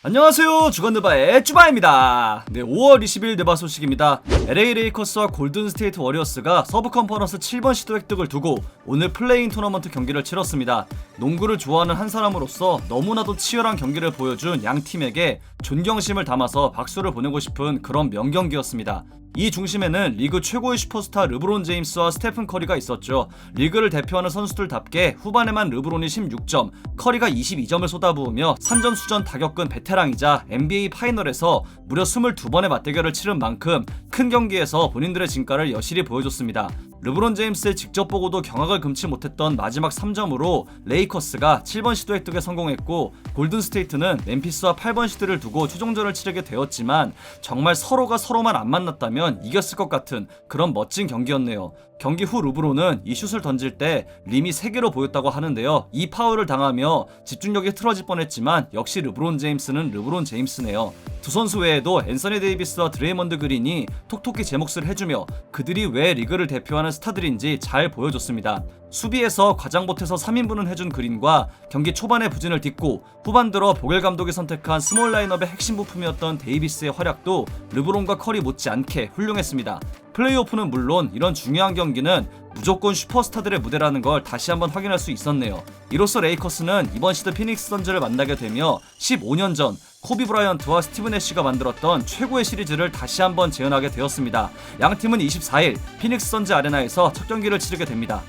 안녕하세요, 주간느바의 쭈바입니다. 네, 5월 20일 느바 소식입니다. LA 레이커스와 골든 스테이트 워리어스가 서부 컨퍼런스 7번 시드 획득을 두고 오늘 플레이인 토너먼트 경기를 치렀습니다. 농구를 좋아하는 한 사람으로서 너무나도 치열한 경기를 보여준 양 팀에게 존경심을 담아서 박수를 보내고 싶은 그런 명경기였습니다. 이 중심에는 리그 최고의 슈퍼스타 르브론 제임스와 스테픈 커리가 있었죠. 리그를 대표하는 선수들답게 후반에만 르브론이 16점, 커리가 22점을 쏟아부으며 산전수전 다 겪은 베테랑이자 NBA 파이널에서 무려 22번의 맞대결을 치른 만큼 큰 경기에서 본인들의 진가를 여실히 보여줬습니다. 르브론 제임스의 직접 보고도 경악을 금치 못했던 마지막 3점으로 레이커스가 7번 시도 획득에 성공했고, 골든 스테이트는 멤피스와 8번 시드를 두고 최종전을 치르게 되었지만 정말 서로가 서로만 안 만났다면 이겼을 것 같은 그런 멋진 경기였네요. 경기 후 르브론은 이 슛을 던질 때 림이 3개로 보였다고 하는데요. 이 파울을 당하며 집중력이 틀어질 뻔했지만 역시 르브론 제임스는 르브론 제임스네요. 두 선수 외에도 앤서니 데이비스와 드레이먼드 그린이 톡톡히 제 몫을 해주며 그들이 왜 리그를 대표하는 스타들인지 잘 보여줬습니다. 수비에서 과장 보태서 3인분은 해준 그린과 경기 초반의 부진을 딛고 후반 들어 보겔 감독이 선택한 스몰 라인업의 핵심 부품이었던 데이비스의 활약도 르브론과 커리 못지않게 훌륭했습니다. 플레이오프는 물론 이런 중요한 경기는 무조건 슈퍼스타들의 무대라는 걸 다시 한번 확인할 수 있었네요. 이로써 레이커스는 이번 시드 피닉스 선즈를 만나게 되며 15년 전 코비 브라이언트와 스티븐 애쉬가 만들었던 최고의 시리즈를 다시 한번 재현하게 되었습니다. 양 팀은 24일 피닉스 선즈 아레나에서 첫 경기를 치르게 됩니다.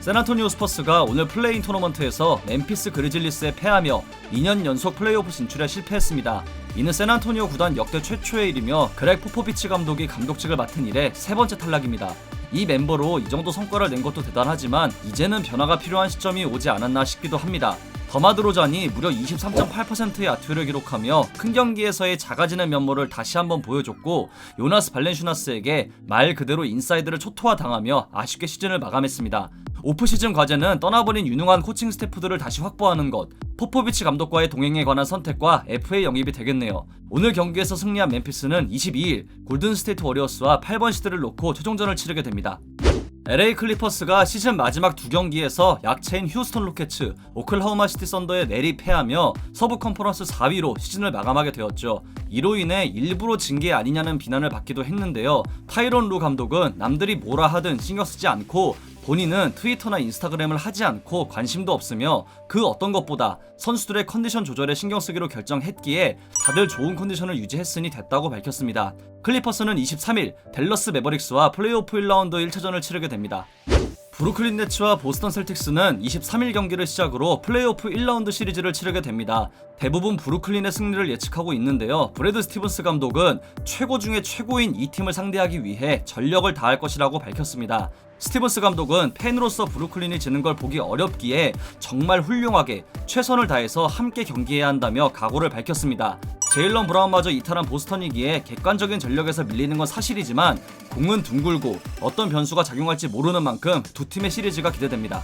샌안토니오 스퍼스가 오늘 플레이인 토너먼트에서 멤피스 그리즐리스에 패하며 2년 연속 플레이오프 진출에 실패했습니다. 이는 샌안토니오 구단 역대 최초의 일이며 그렉 포포비치 감독이 감독직을 맡은 이래 세 번째 탈락입니다. 이 멤버로 이 정도 성과를 낸 것도 대단하지만 이제는 변화가 필요한 시점이 오지 않았나 싶기도 합니다. 더마드로잔이 무려 23.8%의 아투를 기록하며 큰 경기에서의 작아지는 면모를 다시 한번 보여줬고, 요나스 발렌슈나스에게 말 그대로 인사이드를 초토화당하며 아쉽게 시즌을 마감했습니다. 오프시즌 과제는 떠나버린 유능한 코칭 스태프들을 다시 확보하는 것, 포포비치 감독과의 동행에 관한 선택과 FA 영입이 되겠네요. 오늘 경기에서 승리한 멤피스는 22일 골든 스테이트 워리어스와 8번 시드를 놓고 최종전을 치르게 됩니다. LA 클리퍼스가 시즌 마지막 두 경기에서 약체인 휴스턴 로켓츠, 오클라호마 시티 썬더에 내리 패하며 서부 컨퍼런스 4위로 시즌을 마감하게 되었죠. 이로 인해 일부러 진 게 아니냐는 비난을 받기도 했는데요. 타이런 루 감독은 남들이 뭐라 하든 신경 쓰지 않고 본인은 트위터나 인스타그램을 하지 않고 관심도 없으며 그 어떤 것보다 선수들의 컨디션 조절에 신경 쓰기로 결정했기에 다들 좋은 컨디션을 유지했으니 됐다고 밝혔습니다. 클리퍼스는 23일 댈러스 매버릭스와 플레이오프 1라운드 1차전을 치르게 됩니다. 브루클린 네츠와 보스턴 셀틱스는 23일 경기를 시작으로 플레이오프 1라운드 시리즈를 치르게 됩니다. 대부분 브루클린의 승리를 예측하고 있는데요. 브래드 스티븐스 감독은 최고 중에 최고인 이 팀을 상대하기 위해 전력을 다할 것이라고 밝혔습니다. 스티븐스 감독은 팬으로서 브루클린이 지는 걸 보기 어렵기에 정말 훌륭하게 최선을 다해서 함께 경기해야 한다며 각오를 밝혔습니다. 제일런 브라운마저 이탈한 보스턴이기에 객관적인 전력에서 밀리는 건 사실이지만 공은 둥글고 어떤 변수가 작용할지 모르는 만큼 두 팀의 시리즈가 기대됩니다.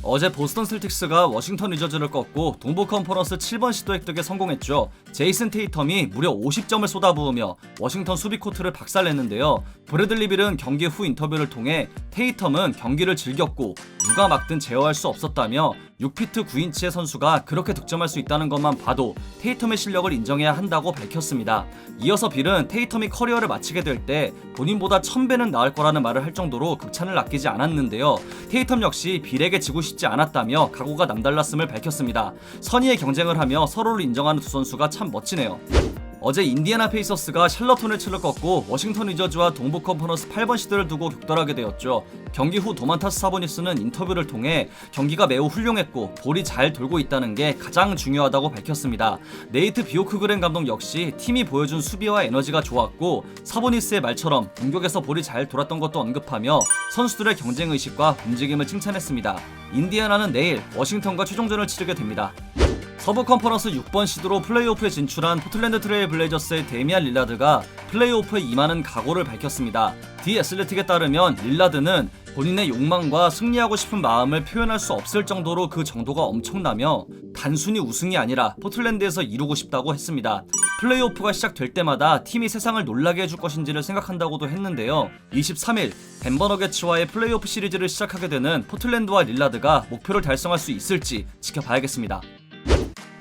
어제 보스턴 셀틱스가 워싱턴 위저즈를 꺾고 동부 컨퍼런스 7번 시도 획득에 성공했죠. 제이슨 테이텀이 무려 50점을 쏟아부으며 워싱턴 수비 코트를 박살냈는데요. 브래들리 빌은 경기 후 인터뷰를 통해 테이텀은 경기를 즐겼고 누가 막든 제어할 수 없었다며 6피트 9인치의 선수가 그렇게 득점할 수 있다는 것만 봐도 테이텀의 실력을 인정해야 한다고 밝혔습니다. 이어서 빌은 테이텀이 커리어를 마치게 될 때 본인보다 1000배는 나을 거라는 말을 할 정도로 극찬을 아끼지 않았는데요. 테이텀 역시 빌에게 지고 싶지 않았다며 각오가 남달랐음을 밝혔습니다. 선의의 경쟁을 하며 서로를 인정하는 두 선수가 참 멋지네요. 어제 인디애나 페이서스가 샬럿 호네츠를 꺾고 워싱턴 위저즈와 동부 컨퍼런스 8번 시드를 두고 격돌하게 되었죠. 경기 후 도만타스 사보니스는 인터뷰를 통해 경기가 매우 훌륭했고 볼이 잘 돌고 있다는 게 가장 중요하다고 밝혔습니다. 네이트 비오크그렌 감독 역시 팀이 보여준 수비와 에너지가 좋았고 사보니스의 말처럼 공격에서 볼이 잘 돌았던 것도 언급하며 선수들의 경쟁의식과 움직임을 칭찬했습니다. 인디애나는 내일 워싱턴과 최종전을 치르게 됩니다. 서부 컨퍼런스 6번 시드로 플레이오프에 진출한 포틀랜드 트레일 블레이저스의 데미안 릴라드가 플레이오프에 임하는 각오를 밝혔습니다. 디 애슬레틱에 따르면 릴라드는 본인의 욕망과 승리하고 싶은 마음을 표현할 수 없을 정도로 그 정도가 엄청나며 단순히 우승이 아니라 포틀랜드에서 이루고 싶다고 했습니다. 플레이오프가 시작될 때마다 팀이 세상을 놀라게 해줄 것인지를 생각한다고도 했는데요. 23일 덴버 너게츠와의 플레이오프 시리즈를 시작하게 되는 포틀랜드와 릴라드가 목표를 달성할 수 있을지 지켜봐야겠습니다.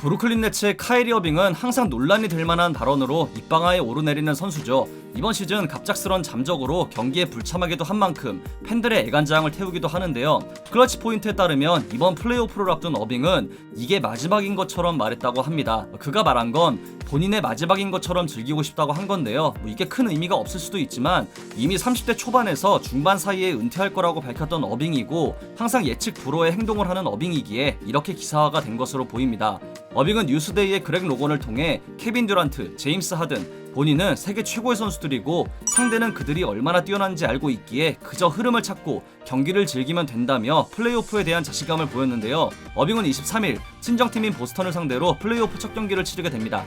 브루클린 네츠의 카이리 어빙은 항상 논란이 될 만한 발언으로 입방아에 오르내리는 선수죠. 이번 시즌 갑작스런 잠적으로 경기에 불참하기도 한 만큼 팬들의 애간장을 태우기도 하는데요. 클러치 포인트에 따르면 이번 플레이오프를 앞둔 어빙은 이게 마지막인 것처럼 말했다고 합니다. 그가 말한 건 본인의 마지막인 것처럼 즐기고 싶다고 한 건데요. 이게 큰 의미가 없을 수도 있지만 이미 30대 초반에서 중반 사이에 은퇴할 거라고 밝혔던 어빙이고 항상 예측 불허의 행동을 하는 어빙이기에 이렇게 기사화가 된 것으로 보입니다. 어빙은 뉴스데이의 그렉 로건을 통해 케빈 듀란트, 제임스 하든, 본인은 세계 최고의 선수들이고 상대는 그들이 얼마나 뛰어난지 알고 있기에 그저 흐름을 찾고 경기를 즐기면 된다며 플레이오프에 대한 자신감을 보였는데요. 어빙은 23일 친정팀인 보스턴을 상대로 플레이오프 첫 경기를 치르게 됩니다.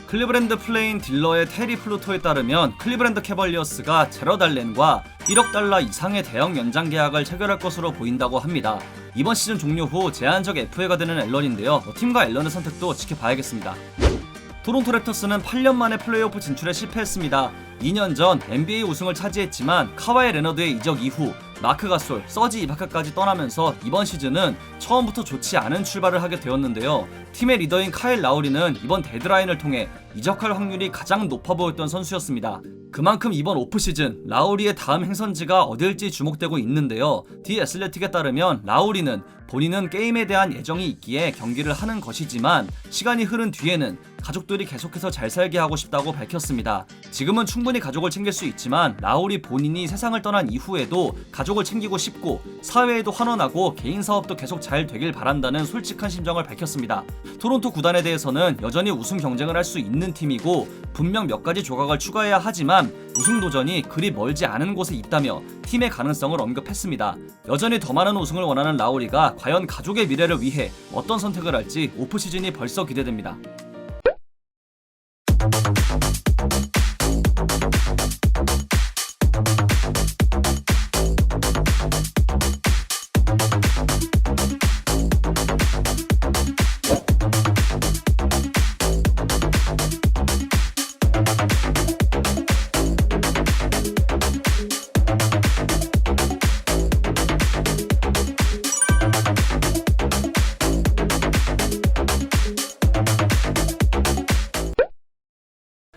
클리브랜드 플레인 딜러의 테리 플루토에 따르면 클리브랜드 캐벌리어스가 제럿 알렌과 1억 달러 이상의 대형 연장 계약을 체결할 것으로 보인다고 합니다. 이번 시즌 종료 후 제한적 FA가 되는 앨런인데요. 팀과 앨런의 선택도 지켜봐야겠습니다. 토론토 랩터스는 8년 만에 플레이오프 진출에 실패했습니다. 2년 전 NBA 우승을 차지했지만 카와이 레너드의 이적 이후 마크 가솔, 서지 이바카까지 떠나면서 이번 시즌은 처음부터 좋지 않은 출발을 하게 되었는데요. 팀의 리더인 카일 라우리는 이번 데드라인을 통해 이적할 확률이 가장 높아 보였던 선수였습니다. 그만큼 이번 오프시즌 라우리의 다음 행선지가 어딜지 주목되고 있는데요. 디 애슬레틱에 따르면 라우리는 본인은 게임에 대한 애정이 있기에 경기를 하는 것이지만 시간이 흐른 뒤에는 가족들이 계속해서 잘 살게 하고 싶다고 밝혔습니다. 지금은 충분히 가족을 챙길 수 있지만 라우리 본인이 세상을 떠난 이후에도 가족을 챙기고 싶고 사회에도 환원하고 개인 사업도 계속 잘 되길 바란다는 솔직한 심정을 밝혔습니다. 토론토 구단에 대해서는 여전히 우승 경쟁을 할 수 있는 팀이고 분명 몇 가지 조각을 추가해야 하지만 우승 도전이 그리 멀지 않은 곳에 있다며 팀의 가능성을 언급했습니다. 여전히 더 많은 우승을 원하는 라우리가 과연 가족의 미래를 위해 어떤 선택을 할지 오프시즌이 벌써 기대됩니다.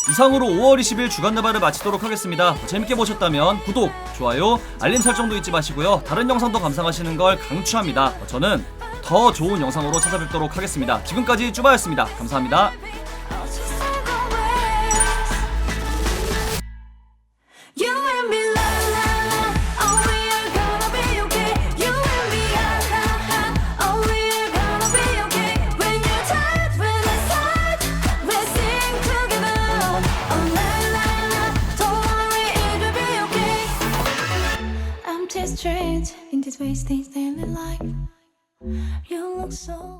이상으로 5월 20일 주간 나발을 마치도록 하겠습니다. 재밌게 보셨다면 구독, 좋아요, 알림 설정도 잊지 마시고요. 다른 영상도 감상하시는 걸 강추합니다. 저는 더 좋은 영상으로 찾아뵙도록 하겠습니다. 지금까지 쭈바였습니다. 감사합니다. Strange in this wasting daily life. You look so